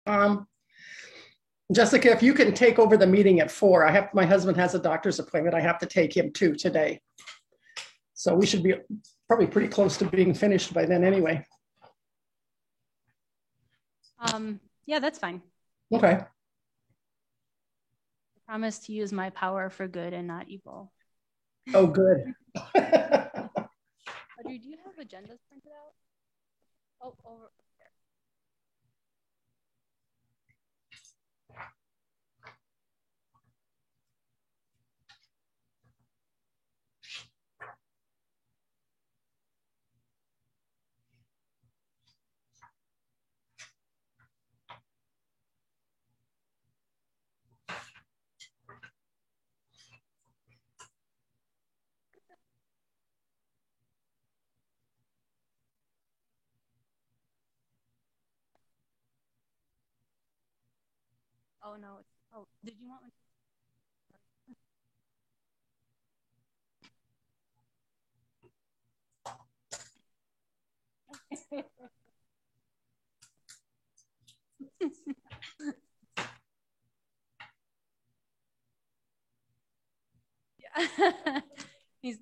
Um, Jessica, if you can take over the meeting at 4, my husband has a doctor's appointment. I have to take him to today. So we should be probably pretty close to being finished by then anyway. Yeah, that's fine. Okay. I promise to use my power for good and not evil. Oh, good. Audrey, do you have agendas printed out? Oh, over there. Oh no. Oh, did you want me? Yeah. He's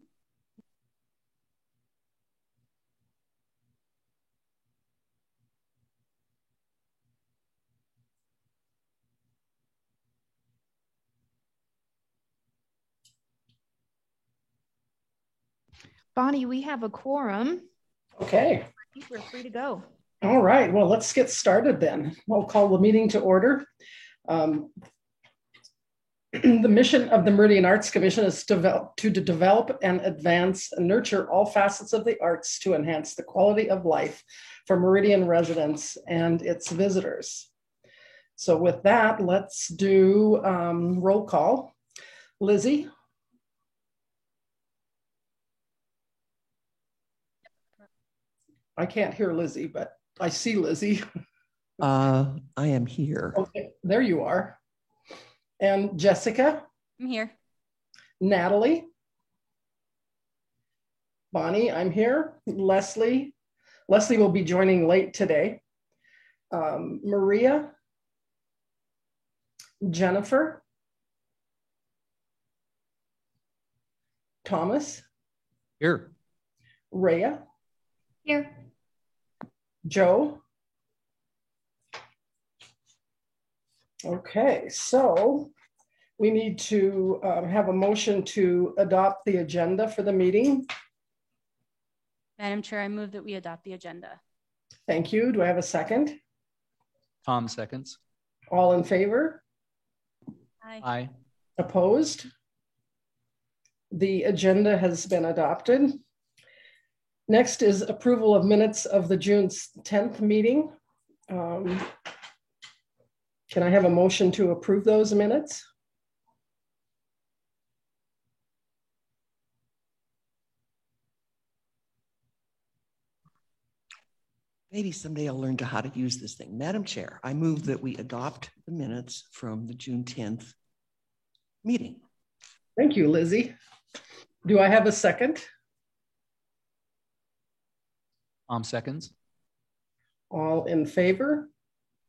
Bonnie, we have a quorum. Okay. I think we're free to go. All right. Well, let's get started then. We'll call the meeting to order. The mission of the Meridian Arts Commission is to develop and advance and nurture all facets of the arts to enhance the quality of life for Meridian residents and its visitors. So with that, let's do roll call. Lizzie? I can't hear Lizzie, but I see Lizzie. I am here. Okay, there you are. And Jessica? I'm here. Natalie? Bonnie, I'm here. Leslie? Leslie will be joining late today. Maria? Jennifer? Thomas? Here. Rhea? Here. Joe? Okay, so we need to have a motion to adopt the agenda for the meeting. Madam Chair, I move that we adopt the agenda. Thank you. Do I have a second? Tom seconds. All in favor? Aye. Aye. Opposed? The agenda has been adopted. Next is approval of minutes of the June 10th meeting. Can I have a motion to approve those minutes? Maybe someday I'll learn how to use this thing. Madam Chair, I move that we adopt the minutes from the June 10th meeting. Thank you, Lizzie. Do I have a second? Tom seconds. All in favor?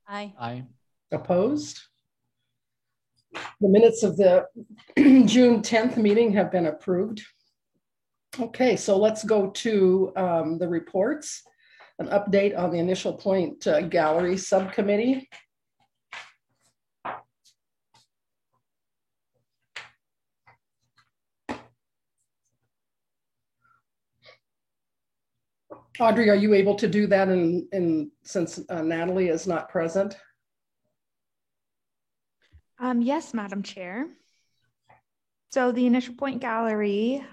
Aye. Aye. Opposed? The minutes of the June 10th meeting have been approved. Okay, so let's go to the reports. An update on the Initial Point Gallery Subcommittee. Audrey, are you able to do that since Natalie is not present? Yes, Madam Chair. So the Initial Point Gallery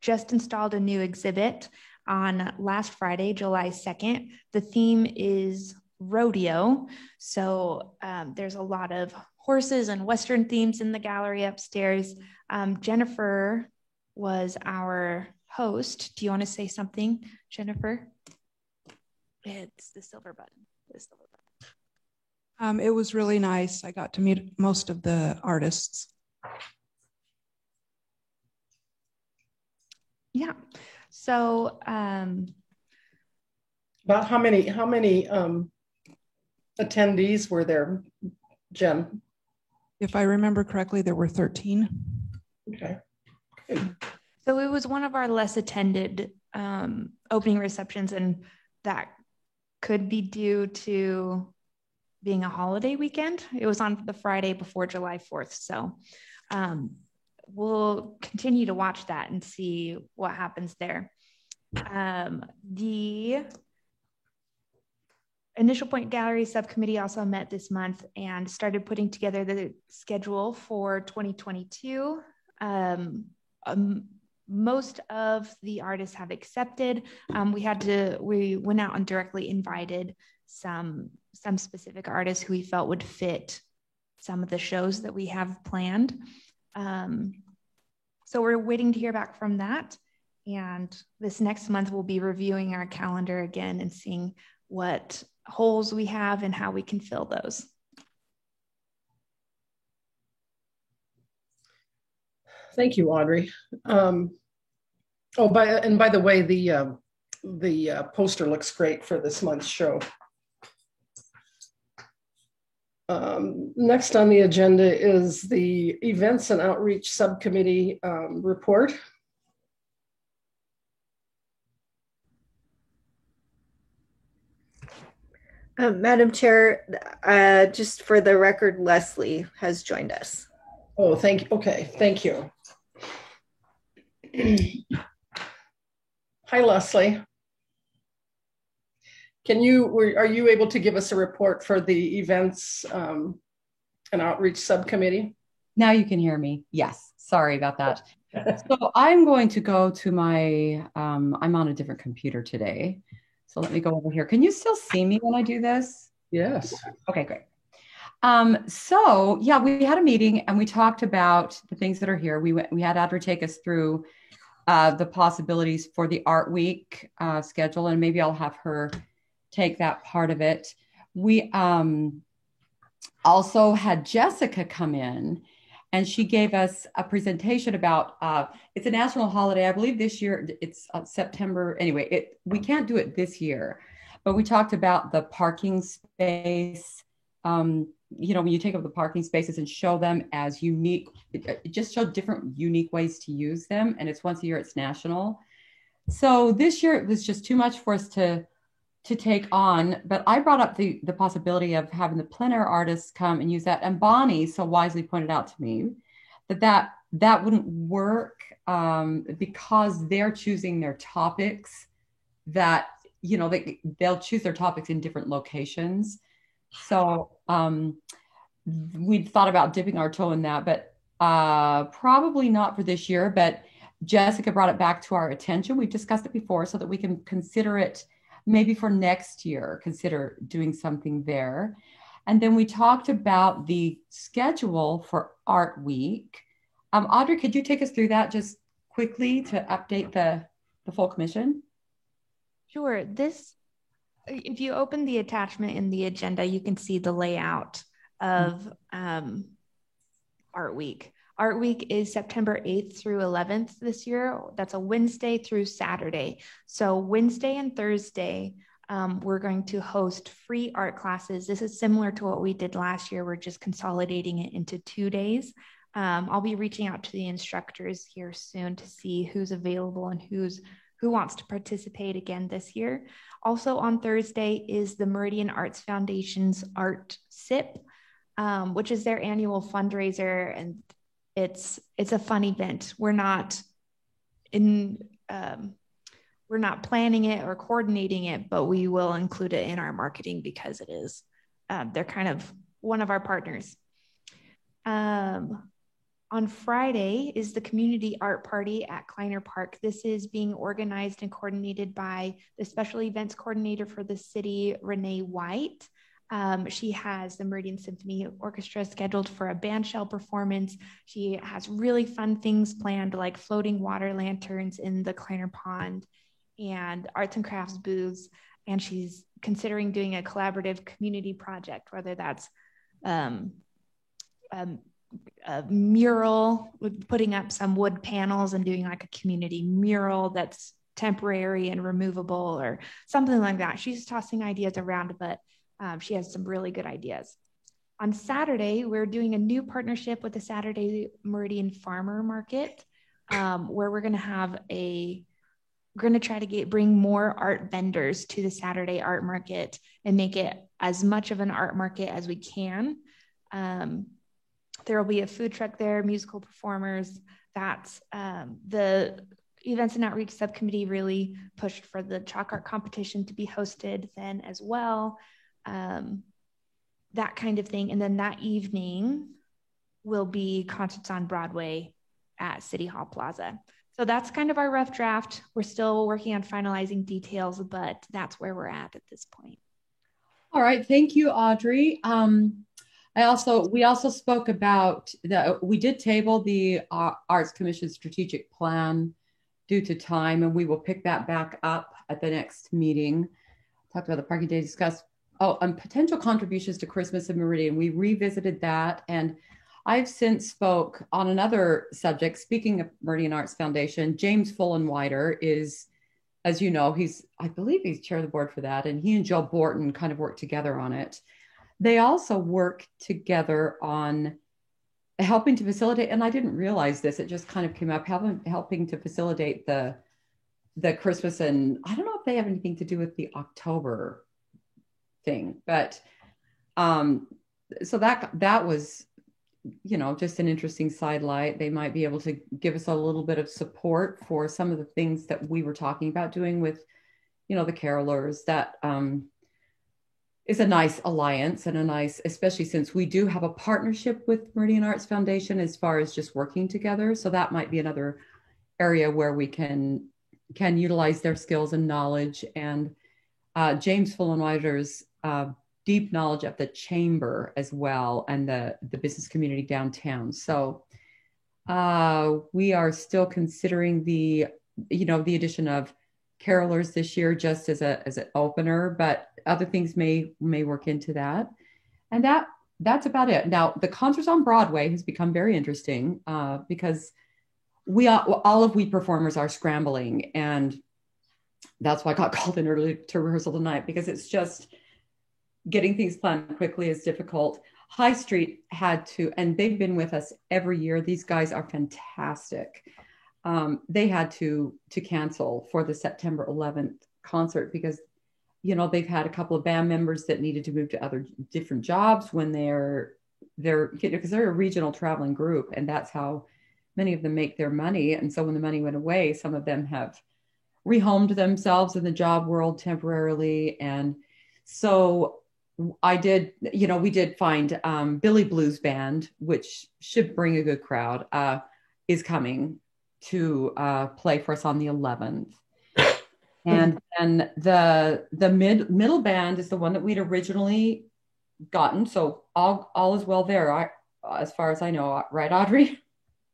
just installed a new exhibit on last Friday, July 2nd. The theme is rodeo. So there's a lot of horses and Western themes in the gallery upstairs. Jennifer was our host. Do you want to say something, Jennifer? It's the silver button. It was really nice. I got to meet most of the artists. Yeah. So About how many attendees were there, Jen? If I remember correctly, there were 13. Okay. So it was one of our less attended opening receptions, and that could be due to being a holiday weekend. It was on the Friday before July 4th. So we'll continue to watch that and see what happens there. The Initial Point Gallery Subcommittee also met this month and started putting together the schedule for 2022. Most of the artists have accepted. We went out and directly invited some specific artists who we felt would fit some of the shows that we have planned. So we're waiting to hear back from that. And this next month, we'll be reviewing our calendar again and seeing what holes we have and how we can fill those. Thank you, Audrey. By the way, the poster looks great for this month's show. Next on the agenda is the Events and Outreach Subcommittee report. Madam Chair, just for the record, Leslie has joined us. Oh, thank you. Okay, thank you. Hi, Leslie. Are you able to give us a report for the Events and Outreach Subcommittee? Now you can hear me. Yes, sorry about that. So I'm going to go to my, I'm on a different computer today. So let me go over here. Can you still see me when I do this? Yes. Okay, great. So yeah, we had a meeting and we talked about the things that are here. We had Audrey take us through the possibilities for the Art Week schedule, and maybe I'll have her take that part of it. We also had Jessica come in, and she gave us a presentation about, it's a national holiday. I believe this year it's September. Anyway, we can't do it this year, but we talked about the parking space. When you take up the parking spaces and show them as unique, it just showed different unique ways to use them. And it's once a year, it's national. So this year it was just too much for us to take on, but I brought up the possibility of having the plein air artists come and use that. And Bonnie so wisely pointed out to me that wouldn't work because they're choosing their topics that, they'll choose their topics in different locations. So we'd thought about dipping our toe in that, but probably not for this year. But Jessica brought it back to our attention. We've discussed it before so that we can consider it maybe for next year, consider doing something there. And then we talked about the schedule for Art Week. Audrey, could you take us through that just quickly to update the full commission? Sure. If you open the attachment in the agenda, you can see the layout of Art Week. Art Week is September 8th through 11th this year. That's a Wednesday through Saturday. So Wednesday and Thursday, we're going to host free art classes. This is similar to what we did last year. We're just consolidating it into 2 days. I'll be reaching out to the instructors here soon to see who's available and who wants to participate again this year. Also on Thursday is the Meridian Arts Foundation's Art Sip, which is their annual fundraiser, and it's a fun event. We're not planning it or coordinating it, but we will include it in our marketing because it is they're kind of one of our partners. On Friday is the community art party at Kleiner Park. This is being organized and coordinated by the special events coordinator for the city, Renee White. She has the Meridian Symphony Orchestra scheduled for a bandshell performance. She has really fun things planned, like floating water lanterns in the Kleiner Pond and arts and crafts booths. And she's considering doing a collaborative community project, whether that's a mural, with putting up some wood panels and doing like a community mural that's temporary and removable or something like that. She's tossing ideas around, but she has some really good ideas. On Saturday, we're doing a new partnership with the Saturday Meridian Farmer Market, where we're going to try to bring more art vendors to the Saturday art market and make it as much of an art market as we can. There will be a food truck there, musical performers. That's the Events and Outreach Subcommittee really pushed for the chalk art competition to be hosted then as well. That kind of thing. And then that evening will be concerts on Broadway at City Hall Plaza. So that's kind of our rough draft. We're still working on finalizing details, but that's where we're at this point. All right. Thank you, Audrey. We also spoke about we did table the Arts Commission strategic plan due to time, and we will pick that back up at the next meeting. Talked about the parking day, discussed potential contributions to Christmas in Meridian. We revisited that, and I've since spoke on another subject. Speaking of Meridian Arts Foundation, James Fullenwider is, as you know, I believe he's chair of the board for that, and he and Joe Borton kind of work together on it. They also work together on helping to facilitate, and I didn't realize this, it just kind of came up, helping to facilitate the Christmas, and I don't know if they have anything to do with the October thing, but so that was, just an interesting sidelight. They might be able to give us a little bit of support for some of the things that we were talking about doing with, the carolers. That is a nice alliance and especially since we do have a partnership with Meridian Arts Foundation as far as just working together. So that might be another area where we can utilize their skills and knowledge, and James Fullenwider's deep knowledge of the chamber as well, and the business community downtown. So we are still considering the addition of carolers this year just as an opener, but other things may work into that. And that's about it. Now, the concerts on Broadway has become very interesting because all of we performers are scrambling, and that's why I got called in early to rehearsal tonight, because it's just getting things planned quickly is difficult. High Street had to, and they've been with us every year. These guys are fantastic. They had to cancel for the September 11th concert because, they've had a couple of band members that needed to move to other different jobs when because they're a regional traveling group, and that's how many of them make their money. And so when the money went away, some of them have rehomed themselves in the job world temporarily. And so we did find Billy Blues Band, which should bring a good crowd, is coming to play for us on the 11th. And then the middle band is the one that we'd originally gotten. So all is well there, as far as I know, right, Audrey?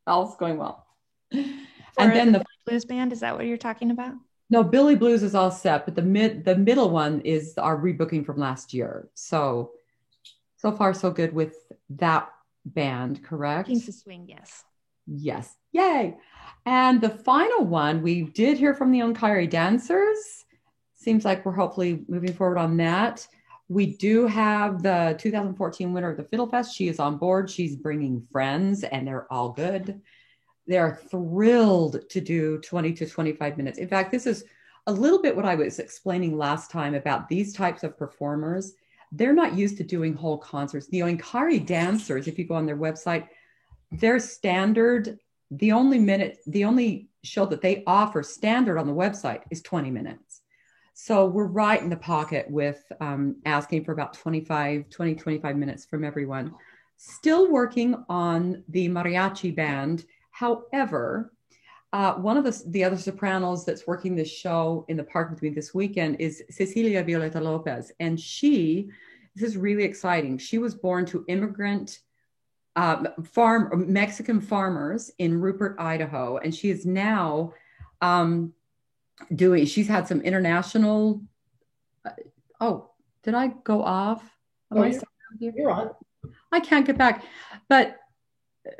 All's going well. And then the Blues Band, is that what you're talking about? No, Billy Blues is all set, but the middle one is our rebooking from last year. So far so good with that band, correct? Kings of Swing, yes. Yes, yay! And the final one, we did hear from the Onkari Dancers. Seems like we're hopefully moving forward on that. We do have the 2014 winner of the Fiddle Fest. She is on board. She's bringing friends, and they're all good. They're thrilled to do 20 to 25 minutes. In fact, this is a little bit what I was explaining last time about these types of performers. They're not used to doing whole concerts. The Onkari Dancers, if you go on their website, their standard, the only show that they offer standard on the website is 20 minutes. So we're right in the pocket with asking for about 25 minutes from everyone. Still working on the mariachi band. However, one of the other sopranos that's working this show in the park with me this weekend is Cecilia Violeta Lopez. And this is really exciting. She was born to immigrant Mexican farmers in Rupert, Idaho. And she is now she's had some international, did I go off? You're on. I can't get back, but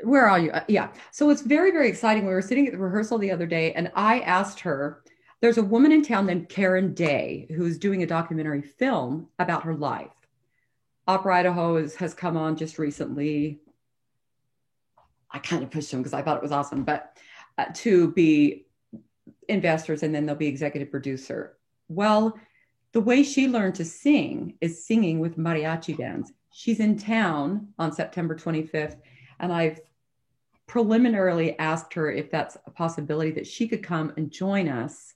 where are you? Yeah. So it's very, very exciting. We were sitting at the rehearsal the other day, and I asked her, There's a woman in town named Karen Day who's doing a documentary film about her life. Opera Idaho has come on just recently. I kind of pushed them because I thought it was awesome, but to be investors, and then they'll be executive producer. Well, the way she learned to sing is singing with mariachi bands. She's in town on September 25th, and I've preliminarily asked her if that's a possibility that she could come and join us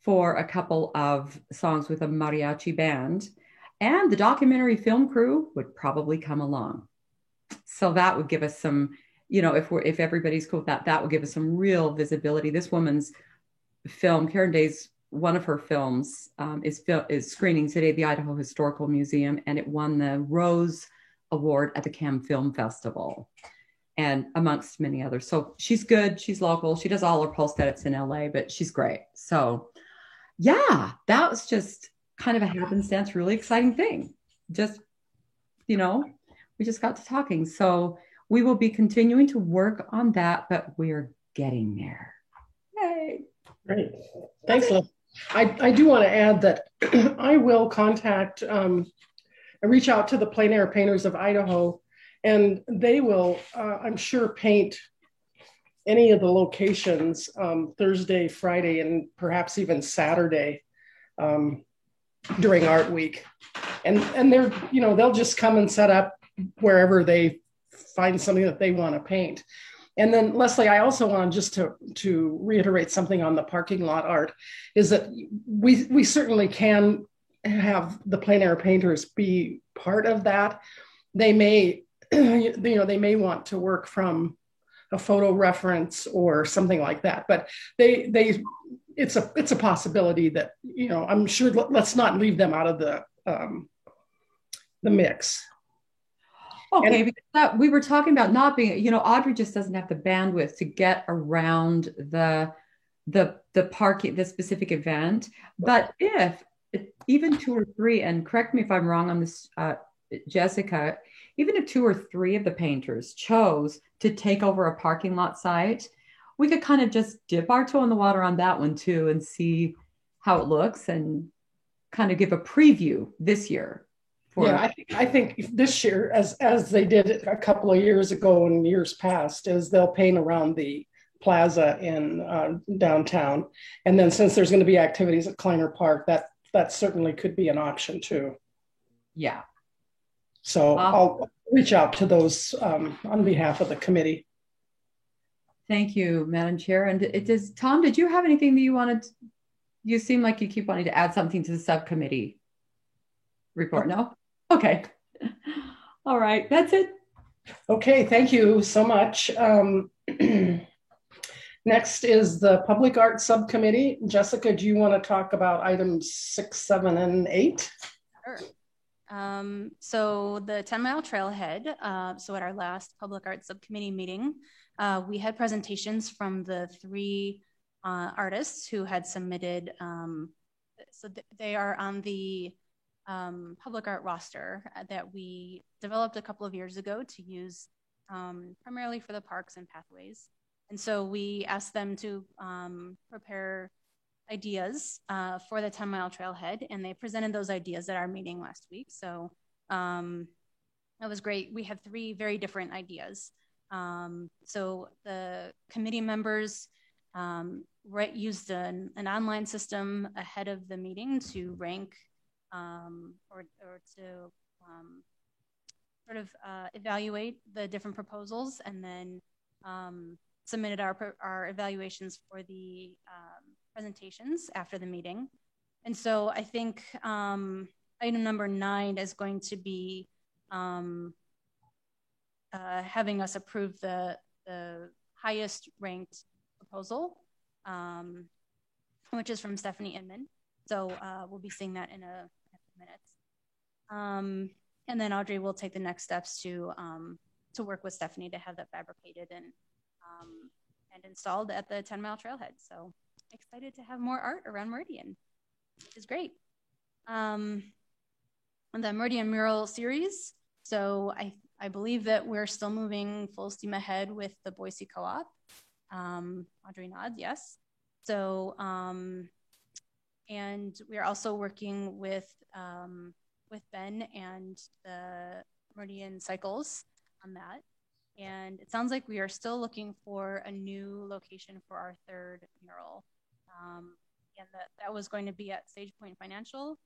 for a couple of songs with a mariachi band. And the documentary film crew would probably come along. So that would give us some, if everybody's cool with that, that would give us some real visibility. This woman's film, Karen Day's, one of her films is screening today at the Idaho Historical Museum, and it won the Rose Award at the Cannes Film Festival, and amongst many others. So she's good. She's local. She does all her post edits in LA, but she's great. So yeah, that was just kind of a happenstance, really exciting thing. Just, we just got to talking. So we will be continuing to work on that, but we're getting there. Yay. Great. Thanks, Liv. I do want to add that I will contact, reach out to the Plein Air Painters of Idaho, and they will, I'm sure, paint any of the locations Thursday, Friday, and perhaps even Saturday during Art Week. And they're, they'll just come and set up wherever they find something that they want to paint. And then, Leslie, I also want just to reiterate something on the parking lot art, is that we certainly can have the plein air painters be part of that. They may, they may want to work from a photo reference or something like that, but it's a possibility that, I'm sure, let's not leave them out of the mix. Okay, because we were talking about not being, Audrey just doesn't have the bandwidth to get around the parking, the specific event. But if even 2 or 3, and correct me if I'm wrong on this, Jessica, even if 2 or 3 of the painters chose to take over a parking lot site, we could kind of just dip our toe in the water on that one too and see how it looks and kind of give a preview this year. Yeah, I think this year, as they did a couple of years ago and years past, is they'll paint around the plaza in downtown. And then since there's going to be activities at Kleiner Park, that certainly could be an option too. Yeah. So I'll reach out to those on behalf of the committee. Thank you, Madam Chair. And Tom, did you have anything that you wanted? You seem like you keep wanting to add something to the subcommittee report. No? Okay. All right. That's it. Okay. Thank you so much. Next is the Public Art Subcommittee. Jessica, do you want to talk about items 6, 7, and 8? Sure. So the 10 Mile Trailhead, so at our last Public Art Subcommittee meeting, we had presentations from the 3 artists who had submitted, so they are on the public art roster that we developed a couple of years ago to use primarily for the parks and pathways. And so we asked them to prepare ideas for the 10 Mile Trailhead, and they presented those ideas at our meeting last week. So that was great. We had 3 very different ideas. So the committee members used an online system ahead of the meeting to rank or to sort of evaluate the different proposals, and then submitted our evaluations for the presentations after the meeting. And so I think item number 9 is going to be having us approve the highest ranked proposal, which is from Stephanie Inman. So we'll be seeing that in a few minutes. And then Audrey will take the next steps to work with Stephanie to have that fabricated and installed at the 10 Mile Trailhead. So excited to have more art around Meridian, which is great. And the Meridian Mural Series. So I believe that we're still moving full steam ahead with the Boise Co-op. Audrey nods, yes. So And we are also working with Ben and the Meridian Cycles on that. And it sounds like we are still looking for a new location for our third mural. And that was going to be at Sage Point Financial.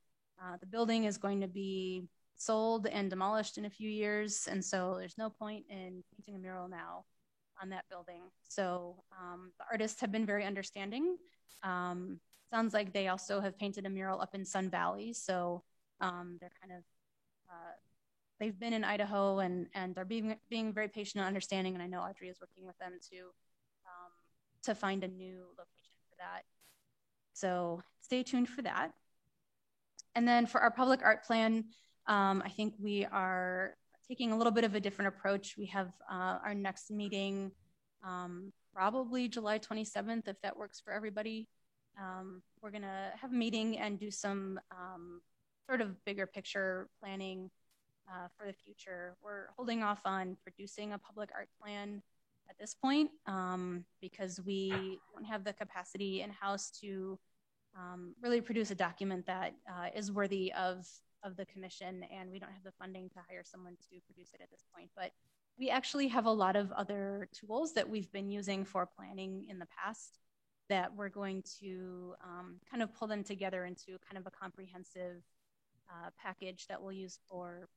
The building is going to be sold and demolished in a few years. And so there's no point in painting a mural now on that building. So the artists have been very understanding. Sounds like they also have painted a mural up in Sun Valley. So they're kind of, they've been in Idaho and are being very patient and understanding. And I know Audrey is working with them to find a new location for that. So stay tuned for that. And then for our public art plan, I think we are taking a little bit of a different approach. We have our next meeting probably July 27th, if that works for everybody. We're gonna have a meeting and do some sort of bigger picture planning for the future. We're holding off on producing a public art plan at this point because we don't have the capacity in-house to really produce a document that is worthy of the commission, and we don't have the funding to hire someone to produce it at this point. But we actually have a lot of other tools that we've been using for planning in the past that we're going to kind of pull them together into kind of a comprehensive package that we'll use for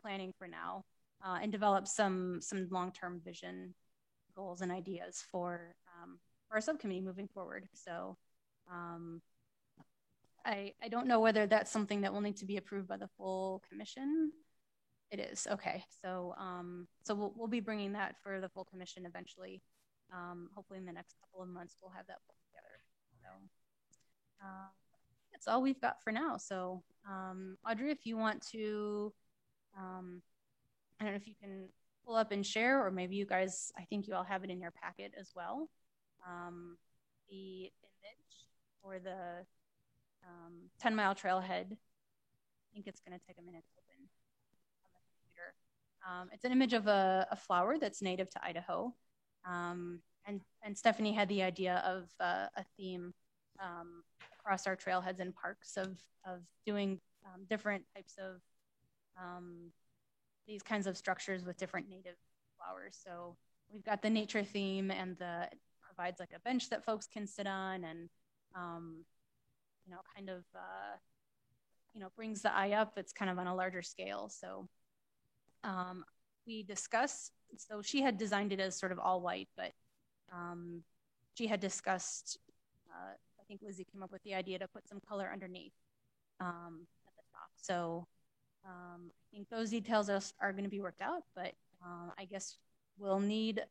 planning for now and develop some long-term vision goals and ideas for our subcommittee moving forward. So I don't know whether that's something that will need to be approved by the full commission. It is, okay. So so we'll be bringing that for the full commission eventually. Hopefully in the next couple of months we'll have that pulled together. So that's all we've got for now. So Audrey, if you want to, I don't know if you can pull up and share, or maybe you guys, I think you all have it in your packet as well. The image for the 10 Mile Trailhead. I think it's going to take a minute to open on the computer. It's an image of a flower that's native to Idaho. And Stephanie had the idea of a theme across our trailheads and parks of doing different types of these kinds of structures with different native flowers. So we've got the nature theme, and it provides like a bench that folks can sit on, and you know, kind of you know, brings the eye up. It's kind of on a larger scale. So we discussed, so she had designed it as sort of all white, but she had discussed, I think Lizzie came up with the idea to put some color underneath at the top. So I think those details are going to be worked out, but I guess we'll need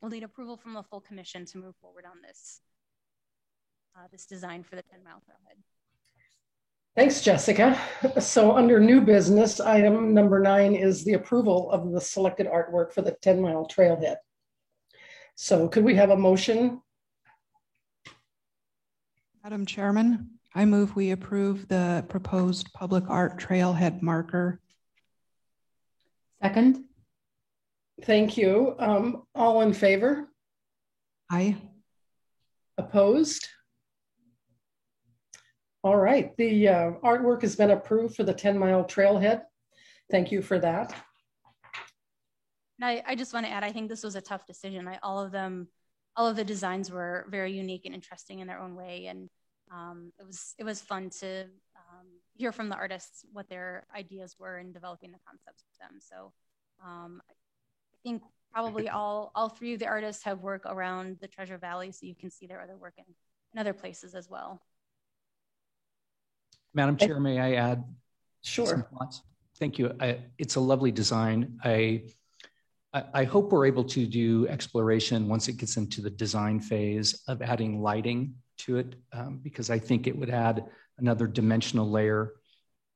approval from the full commission to move forward on this design for the 10 Mile Trailhead. Thanks, Jessica. So under new business, item number 9 is the approval of the selected artwork for the 10 Mile Trailhead. So could we have a motion? Madam Chairman, I move we approve the proposed public art trailhead marker. Second. Thank you. All in favor? Aye. Opposed? All right, the artwork has been approved for the 10 Mile Trailhead. Thank you for that. I just want to add, I think this was a tough decision. All of the designs were very unique and interesting in their own way, and it was fun to hear from the artists what their ideas were in developing the concepts with them. So I think probably all 3 of the artists have work around the Treasure Valley, so you can see their other work in other places as well. Madam Chair, may I add Sure. some thoughts? Thank you. It's a lovely design. I hope we're able to do exploration once it gets into the design phase of adding lighting to it, because I think it would add another dimensional layer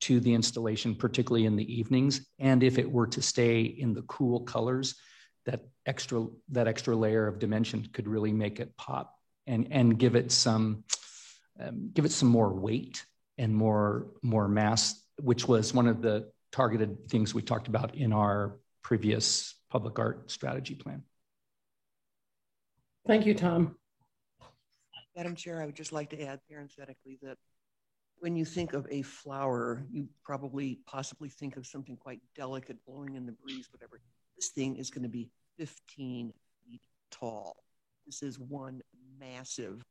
to the installation, particularly in the evenings. And if it were to stay in the cool colors, that extra layer of dimension could really make it pop and give it some more weight and more mass, which was one of the targeted things we talked about in our previous public art strategy plan. Thank you, Tom. Madam Chair, I would just like to add parenthetically that when you think of a flower, you possibly think of something quite delicate blowing in the breeze, whatever. This thing is going to be 15 feet tall. This is one massive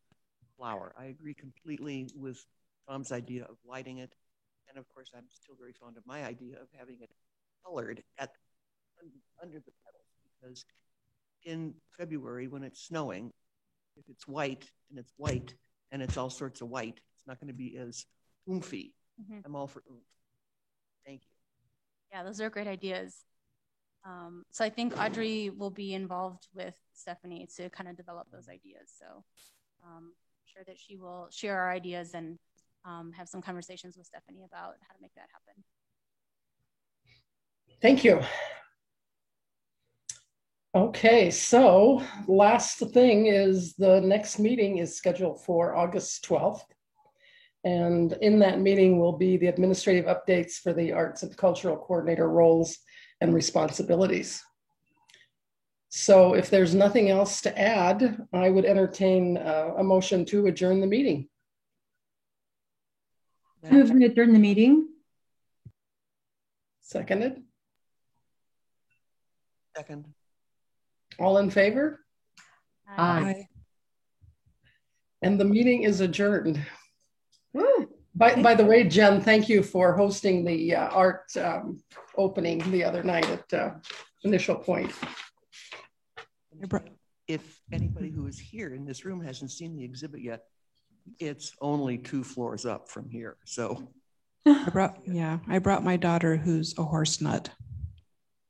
flower. I agree completely with Tom's idea of lighting it. And of course, I'm still very fond of my idea of having it colored under the petals, because in February when it's snowing, if it's white and it's all sorts of white, it's not going to be as oomphy. Mm-hmm. I'm all for oomph. Thank you. Yeah, those are great ideas. So I think Audrey will be involved with Stephanie to kind of develop those ideas. So I'm sure that she will share our ideas and have some conversations with Stephanie about how to make that happen. Thank you. Okay, so last thing is the next meeting is scheduled for August 12th. And in that meeting will be the administrative updates for the arts and cultural coordinator roles and responsibilities. So if there's nothing else to add, I would entertain a motion to adjourn the meeting. Move to adjourn the meeting. Seconded. Second. All in favor? Aye. And the meeting is adjourned. Woo. By the way, Jen, thank you for hosting the art opening the other night at Initial Point. If anybody who is here in this room hasn't seen the exhibit yet, it's only 2 floors up from here. So I brought my daughter who's a horse nut.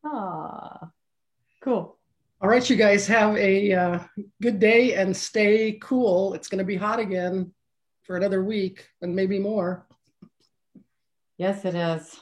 Ah, cool. All right, you guys have a good day and stay cool. It's going to be hot again for another week and maybe more. Yes, it is.